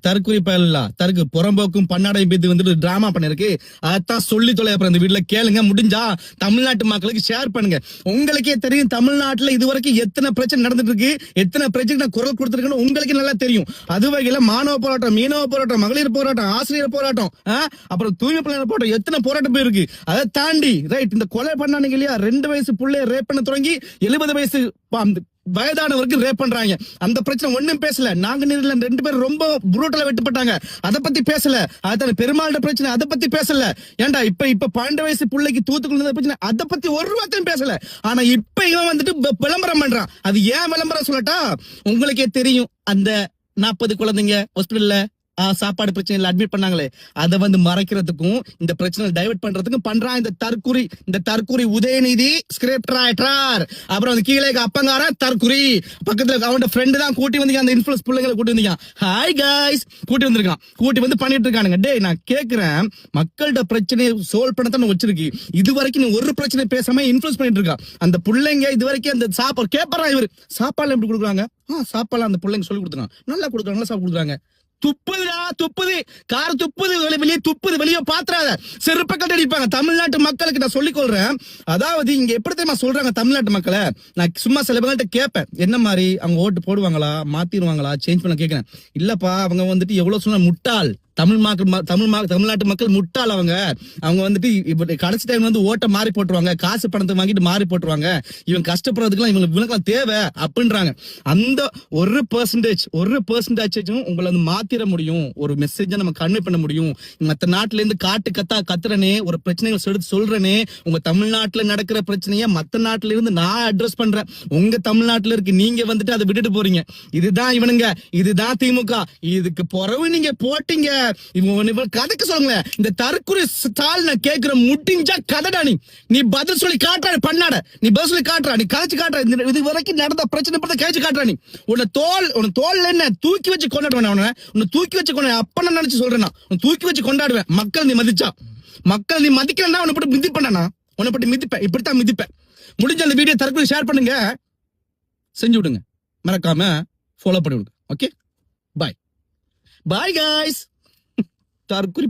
தற்குறி பயல தற்கு புறம்போக்கும் பன்னாடையும் பேத்து வந்துட்டு டிராமா பண்ணிருக்கு. அதான் சொல்லி தொலை அப்புறம் இந்த வீட்டுல கேளுங்க. முடிஞ்சா தமிழ்நாட்டு மக்களுக்கு ஷேர் பண்ணுங்க. உங்களுக்கே தெரியும் தமிழ்நாட்டுல இதுவரைக்கும் எத்தனை பிரச்சனை நடந்துட்டு இருக்கு, எத்தனை பிரச்சனை குரல் கொடுத்துருக்குன்னு உங்களுக்கு நல்லா தெரியும். அது வகையில மாணவ போராட்டம், மீனவ போராட்டம், மகளிர் போராட்டம், ஆசிரியர் போராட்டம், அப்புறம் தூய்மை பணியாளர் போராட்டம், எத்தனை போராட்டம் போயிருக்கு. அதை தாண்டி ரைட் இந்த கொலை பண்ணானுங்க இல்லையா, 2 வயசு புள்ளைய ரேப் பண்ண தொடங்கி 70 வயசு வயதானவருக்கு ரேப் பண்றாங்க. அந்த பிரச்சனை ஒண்ணும் பேசல. நாங்க 2 பேரும் ரொம்ப புரூட்டலா வெட்டுப்பட்டாங்க, அத பத்தி பேசல. அதான் பெருமாள் பிரச்சனை, அத பத்தி பேசல. ஏன்டா இப்ப 12 வயசு பிள்ளைக்கு தூத்துக்குள்ள பிரச்சனை, அத பத்தி ஒரு வார்த்தையும் பேசல. ஆனா இப்ப இவன் வந்துட்டு விளம்பரம் பண்றான். அது ஏன் விளம்பரம் சொல்லட்டா, உங்களுக்கே தெரியும். அந்த 40 குழந்தைங்க ஹாஸ்பிடல்ல சாப்பாடு பிரச்சனைல அட்மிட் பண்ணாங்களே, அதை வந்து மறைக்கிறதுக்கும் இந்த பிரச்சனை டைவர்ட் பண்றதுக்கும் பண்றான் இந்த தற்குறி உதயநிதி ஸ்கிரிப்ட் ரைட்டர். அப்புறம் அந்த கீழே அப்பங்கார தற்குறி பக்கத்துல அவனோட ஃப்ரெண்டு தான் கூட்டி வந்து அந்த இன்ஃபுளுன்ஸ் பிள்ளைங்களை கூட்டி வந்தீங்க. ஹாய் கைஸ் கூட்டி வந்திருக்கான், கூட்டி வந்து பண்ணிட்டு இருக்கானுங்க. டே நான் கேக்குறேன், மக்களோட பிரச்சனையை சோல்வ் பண்ணத்தான் வச்சிருக்கு. இது வரைக்கும் நீ ஒரு பிரச்சனை பேசாம இன்ஃபுளுன்ஸ் பண்ணிட்டு இருக்கா. அந்த பிள்ளைங்க இது வரைக்கும் அந்த சாப்பாடு கேட்பறா, இவரு சாப்பாடு எப்படி கொடுக்குறாங்க, சாப்பாடு அந்த பிள்ளைங்க சொல்லி கொடுத்துருக்காங்க, நல்லா கொடுக்குறாங்க, நல்லா சாப்பிட்டு கொடுக்குறாங்க. துப்புது கார் துப்புது, வெளியே துப்புது, வெளியே பாத்துறாத செருப்ப கட்டி அடிப்பாங்க. தமிழ்நாட்டு மக்களுக்கு நான் சொல்லிக் கொள்றேன். அதாவது இங்க எப்படி தெரியுமா சொல்றாங்க தமிழ்நாட்டு மக்களை, நான் சும்மா சில பேர்கிட்ட கேட்பேன், என்ன மாதிரி அவங்க ஓட்டு போடுவாங்களா, மாத்திடுவாங்களா, சேஞ்ச் பண்ண கேட்கிறேன். இல்லப்பா அவங்க வந்துட்டு எவ்வளவு சொன்ன முட்டாள், தமிழ்நாட்டு மக்கள் முட்டாள். அவங்க வந்துட்டு கடைசி டைம் வந்து ஓட்ட மாறி போட்டுருவாங்க, காசு பணத்தை வாங்கிட்டு மாறி போட்டுருவாங்க, இவங்க கஷ்டப்படுறதுக்குலாம் இவங்களுக்கு தேவை அப்படின்றாங்க. அந்த ஒரு பெர்சன்டேஜ் உங்களை வந்து மாத்திர முடியும், ஒரு மெசேஜை நம்ம கன்வே பண்ண முடியும். மற்ற நாட்டுல இருந்து கத்துறனே, ஒரு பிரச்சனைகள் எடுத்து சொல்றனே, உங்க தமிழ்நாட்டுல நடக்கிற பிரச்சனைய மத்த நாட்டுல இருந்து நான் அட்ரஸ் பண்றேன். உங்க தமிழ்நாட்டுல இருக்கு, நீங்க வந்துட்டு அதை விட்டுட்டு போறீங்க. இதுதான் இவனுங்க, இதுதான் திமுக. இதுக்கு பிறகு நீங்க போட்டீங்க. கதைக்கு சொல்லுங்க. இந்த தற்குறி ஸ்டால் நான் கேட்கிற முடிஞ்சா கதடா, நீ பதில் சொல்லி காட்டுற பண்ணாட, நீ பதில் சொல்லி காட்டுற, நீ கதைச்சு காட்டுற. இது வரைக்கும் நடந்த பிரச்சனை பத்தி கழிச்சு காட்டுற. நீ உன்னை தோல் என்ன தூக்கி வச்சு கொண்டாடுவேன். உன்னை தூக்கி வச்சு கொண்ட அப்ப நான் நினைச்சு சொல்றேன், உன் தூக்கி வச்சு கொண்டாடுவேன். மக்கள் நீ மதிச்சா, மக்கள் நீ மதிக்கிறா, உன்னை பட்டு மிதிப்பேன், உன்னை பட்டு மிதிப்பேன், இப்படித்தான் மிதிப்பேன். முடிஞ்ச அந்த வீடியோ தற்குறி ஷேர் பண்ணுங்க, செஞ்சு விடுங்க, மறக்காம ஃபாலோ பண்ணி விடுங்க. ஓகே, பாய் பாய் கைஸ். தற்குறி